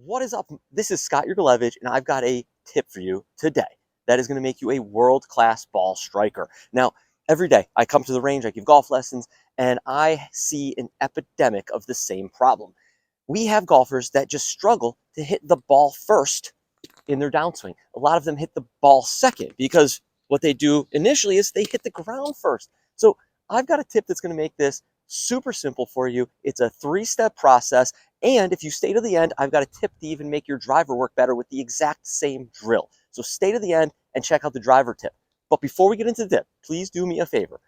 What is up? This is Scott Yurgz, and I've got a tip for you today that is going to make you a world-class ball striker. Now, every day I come to the range, I give golf lessons, and I see an epidemic of the same problem. We have golfers that just struggle to hit the ball first in their downswing. A lot of them hit the ball second because what they do initially is they hit the ground first. So I've got a tip that's going to make this super simple for you. It's a 3-step process. And if you stay to the end, I've got a tip to even make your driver work better with the exact same drill. So stay to the end and check out the driver tip. But before we get into the tip, please do me a favor.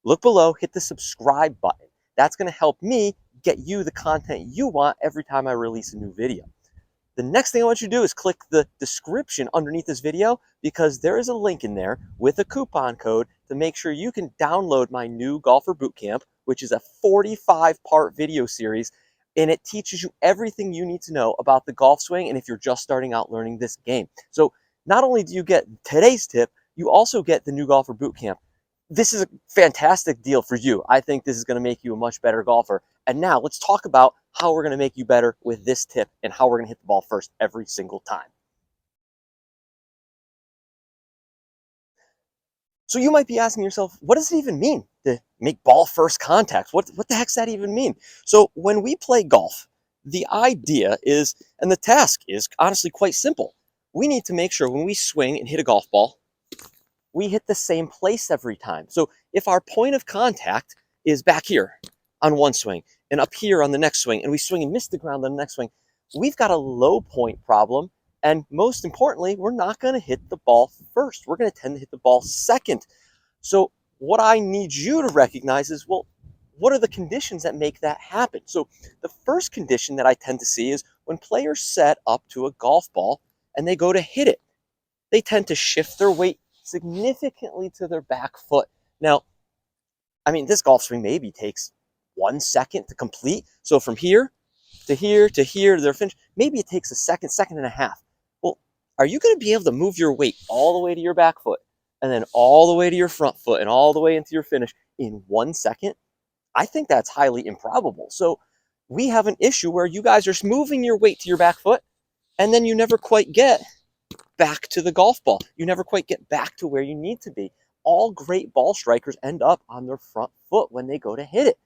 Look below, hit the subscribe button. That's going to help me get you the content you want every time I release a new video. The next thing I want you to do is click the description underneath this video because there is a link in there with a coupon code to make sure you can download my new Golfer Bootcamp, which is a 45-part video series, and it teaches you everything you need to know about the golf swing and if you're just starting out learning this game. So not only do you get today's tip, you also get the new Golfer Bootcamp. This is a fantastic deal for you. I think this is going to make you a much better golfer. And now let's talk about how we're going to make you better with this tip and how we're going to hit the ball first every single time. So you might be asking yourself, what does it even mean to make ball first contact? What the heck's that even mean? So when we play golf, the idea is, and the task is honestly quite simple. We need to make sure when we swing and hit a golf ball, we hit the same place every time. So if our point of contact is back here on one swing and up here on the next swing, and we swing and miss the ground on the next swing, we've got a low point problem. And most importantly, we're not going to hit the ball first. We're going to tend to hit the ball second. So what I need you to recognize is, well, what are the conditions that make that happen? So the first condition that I tend to see is when players set up to a golf ball and they go to hit it, they tend to shift their weight significantly to their back foot. Now, I mean, this golf swing maybe takes 1 second to complete. So from here to here to here to their finish, maybe it takes a second and a half. Well, are you going to be able to move your weight all the way to your back foot and then all the way to your front foot and all the way into your finish in 1 second? I think that's highly improbable. So we have an issue where you guys are moving your weight to your back foot and then you never quite get back to the golf ball. You never quite get back to where you need to be. All great ball strikers end up on their front foot when they go to hit it.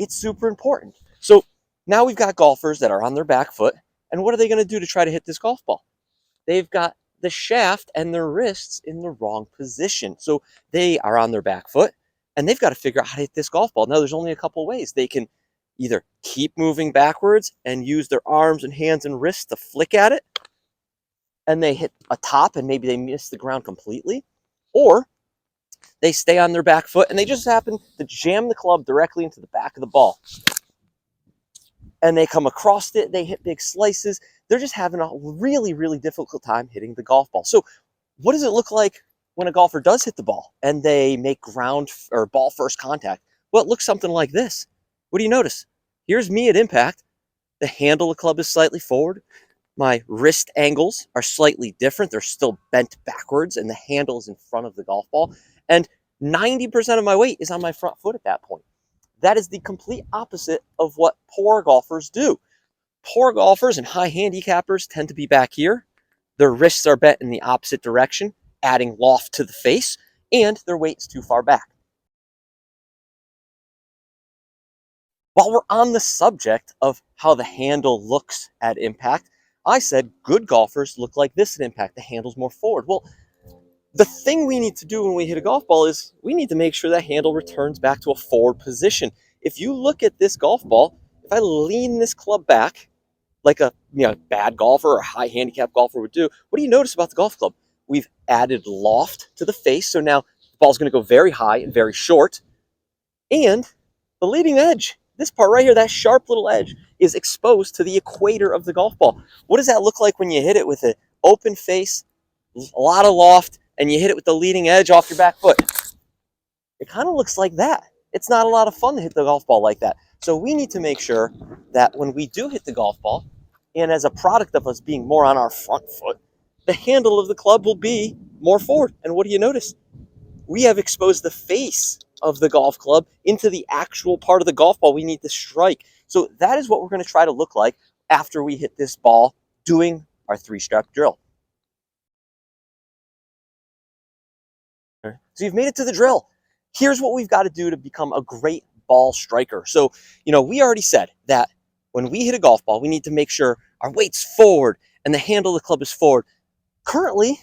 It's super important. So now we've got golfers that are on their back foot, and what are they going to do to try to hit this golf ball? They've got the shaft and their wrists in the wrong position. So they are on their back foot, and they've got to figure out how to hit this golf ball. Now, there's only a couple ways. They can either keep moving backwards and use their arms and hands and wrists to flick at it, and they hit a top and maybe they miss the ground completely, or they stay on their back foot and they just happen to jam the club directly into the back of the ball. And they come across it, they hit big slices. They're just having a really, really difficult time hitting the golf ball. So what does it look like when a golfer does hit the ball and they make ground or ball first contact? Well, it looks something like this. What do you notice? Here's me at impact. The handle of the club is slightly forward. My wrist angles are slightly different. They're still bent backwards, and the handle is in front of the golf ball. And 90% of my weight is on my front foot at that point. That is the complete opposite of what poor golfers do. Poor golfers and high handicappers tend to be back here. Their wrists are bent in the opposite direction, adding loft to the face, and their weight's too far back. While we're on the subject of how the handle looks at impact, I said good golfers look like this at impact. The handle's more forward. Well, the thing we need to do when we hit a golf ball is we need to make sure that handle returns back to a forward position. If you look at this golf ball, if I lean this club back like a bad golfer or a high handicap golfer would do, what do you notice about the golf club? We've added loft to the face, so now the ball's going to go very high and very short. And the leading edge, this part right here, that sharp little edge, is exposed to the equator of the golf ball. What does that look like when you hit it with an open face, a lot of loft, and you hit it with the leading edge off your back foot? It kind of looks like that. It's not a lot of fun to hit the golf ball like that. So we need to make sure that when we do hit the golf ball, and as a product of us being more on our front foot, the handle of the club will be more forward. And what do you notice? We have exposed the face of the golf club into the actual part of the golf ball we need to strike. So that is what we're going to try to look like after we hit this ball doing our 3-step drill. So you've made it to the drill. Here's what we've got to do to become a great ball striker. So, we already said that when we hit a golf ball, we need to make sure our weight's forward and the handle of the club is forward. Currently,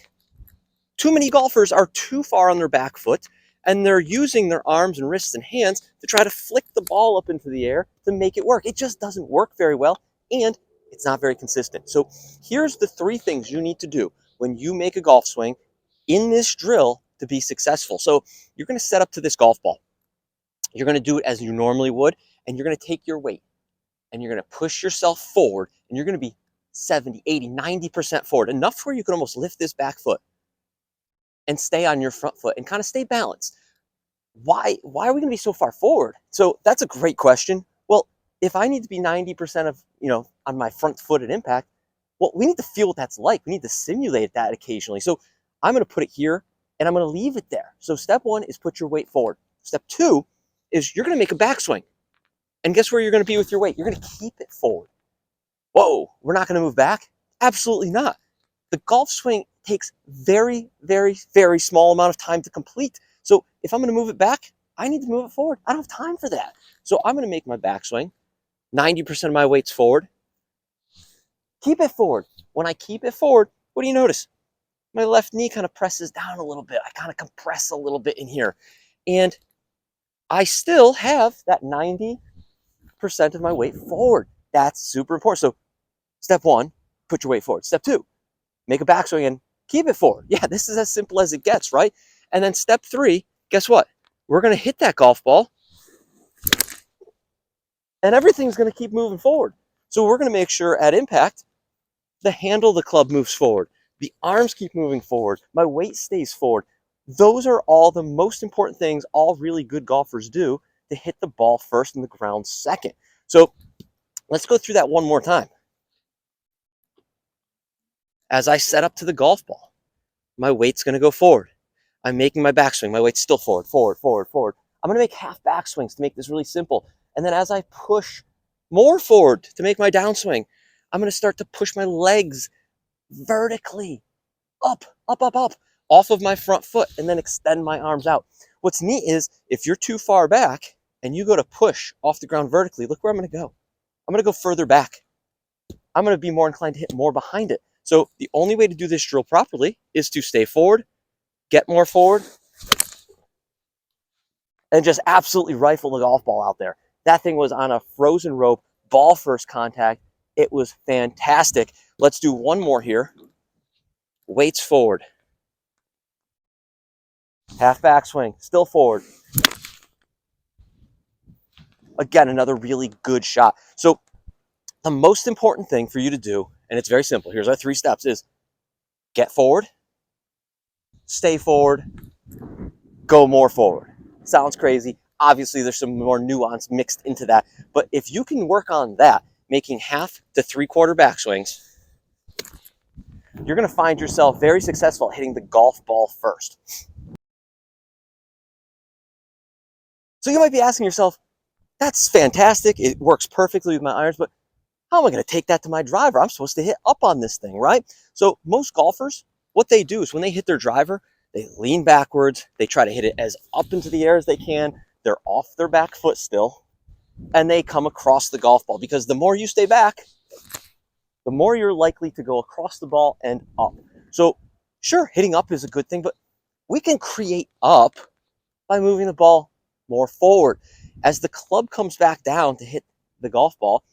too many golfers are too far on their back foot, and they're using their arms and wrists and hands to try to flick the ball up into the air to make it work. It just doesn't work very well, and it's not very consistent. So here's the 3 things you need to do when you make a golf swing in this drill to be successful. So you're going to set up to this golf ball. You're going to do it as you normally would, and you're going to take your weight, and you're going to push yourself forward, and you're going to be 70, 80, 90% forward, enough where you can almost lift this back foot and stay on your front foot and kind of stay balanced. Why are we going to be so far forward? So that's a great question. Well, if I need to be 90% of, on my front foot at impact, well, we need to feel what that's like. We need to simulate that occasionally. So I'm going to put it here, and I'm going to leave it there. So step 1 is put your weight forward. Step 2 is you're going to make a backswing. And guess where you're going to be with your weight? You're going to keep it forward. Whoa, we're not going to move back? Absolutely not. The golf swing takes very, very, very small amount of time to complete. So if I'm going to move it back, I need to move it forward. I don't have time for that. So I'm going to make my backswing. 90% of my weight's forward. Keep it forward. When I keep it forward, what do you notice? My left knee kind of presses down a little bit. I kind of compress a little bit in here. And I still have that 90% of my weight forward. That's super important. So step 1, put your weight forward. Step 2, make a backswing and keep it forward. Yeah, this is as simple as it gets, right? And then step 3, guess what? We're going to hit that golf ball, and everything's going to keep moving forward. So we're going to make sure at impact, the handle of the club moves forward. The arms keep moving forward. My weight stays forward. Those are all the most important things all really good golfers do to hit the ball first and the ground second. So let's go through that one more time. As I set up to the golf ball, my weight's going to go forward. I'm making my backswing. My weight's still forward, forward, forward, forward. I'm going to make half backswings to make this really simple. And then as I push more forward to make my downswing, I'm going to start to push my legs vertically up, up, up, up off of my front foot and then extend my arms out. What's neat is if you're too far back and you go to push off the ground vertically, look where I'm going to go. I'm going to go further back. I'm going to be more inclined to hit more behind it. So the only way to do this drill properly is to stay forward, get more forward, and just absolutely rifle the golf ball out there. That thing was on a frozen rope, ball first contact. It was fantastic. Let's do one more here. Weights forward. Half backswing, still forward. Again, another really good shot. So the most important thing for you to do, and it's very simple, here's our 3 steps, is get forward, stay forward, go more forward. Sounds crazy. Obviously, there's some more nuance mixed into that. But if you can work on that, making half to 3/4 backswings, you're going to find yourself very successful at hitting the golf ball first. So you might be asking yourself, that's fantastic. It works perfectly with my irons, but how am I going to take that to my driver? I'm supposed to hit up on this thing, right? So most golfers, what they do is when they hit their driver, they lean backwards. They try to hit it as up into the air as they can. They're off their back foot still, and they come across the golf ball because the more you stay back, the more you're likely to go across the ball and up. So sure, hitting up is a good thing, but we can create up by moving the ball more forward. As the club comes back down to hit the golf ball,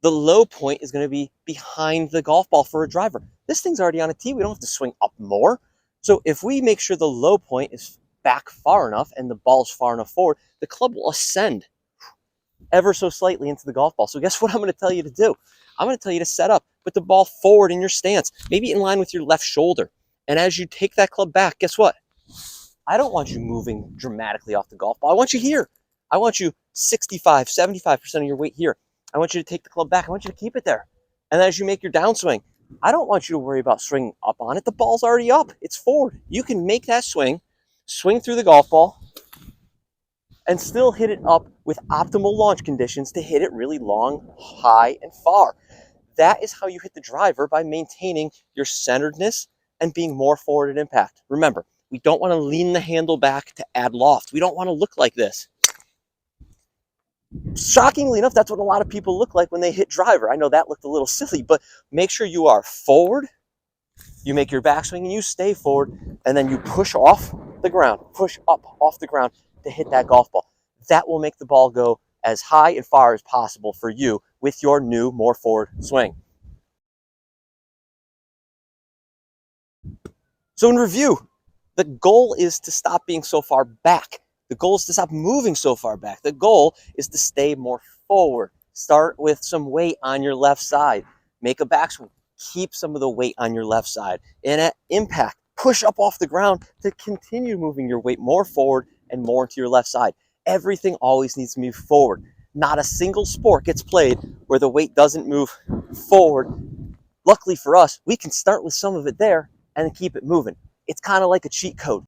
the low point is going to be behind the golf ball for a driver. This thing's already on a tee. We don't have to swing up more. So if we make sure the low point is back far enough and the ball's far enough forward, the club will ascend ever so slightly into the golf ball. So guess what I'm going to tell you to do? I'm going to tell you to set up, put the ball forward in your stance, maybe in line with your left shoulder. And as you take that club back, guess what? I don't want you moving dramatically off the golf ball. I want you here. I want you 65, 75% of your weight here. I want you to take the club back. I want you to keep it there. And as you make your downswing, I don't want you to worry about swinging up on it. The ball's already up. It's forward. You can make that swing through the golf ball, and still hit it up with optimal launch conditions to hit it really long, high, and far. that is how you hit the driver, by maintaining your centeredness and being more forward at impact. Remember, we don't want to lean the handle back to add loft. We don't want to look like this. Shockingly enough, that's what a lot of people look like when they hit driver. I know that looked a little silly, but make sure you are forward, you make your backswing and you stay forward, and then you push off the ground, push up off the ground to hit that golf ball. That will make the ball go as high and far as possible for you with your new, more forward swing. So in review, the goal is to stop being so far back. The goal is to stop moving so far back. The goal is to stay more forward. Start with some weight on your left side. Make a backswing. Keep some of the weight on your left side. And at impact, push up off the ground to continue moving your weight more forward and more into your left side. Everything always needs to move forward. Not a single sport gets played where the weight doesn't move forward. Luckily for us, we can start with some of it there and keep it moving. It's kind of like a cheat code.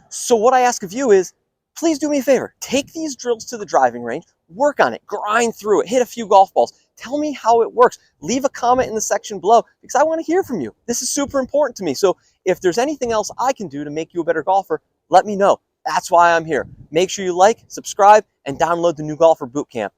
So what I ask of you is, please do me a favor. Take these drills to the driving range, work on it, grind through it, hit a few golf balls. Tell me how it works. Leave a comment in the section below because I want to hear from you. This is super important to me. So if there's anything else I can do to make you a better golfer, let me know. That's why I'm here. Make sure you like, subscribe, and download the new Golfer Bootcamp.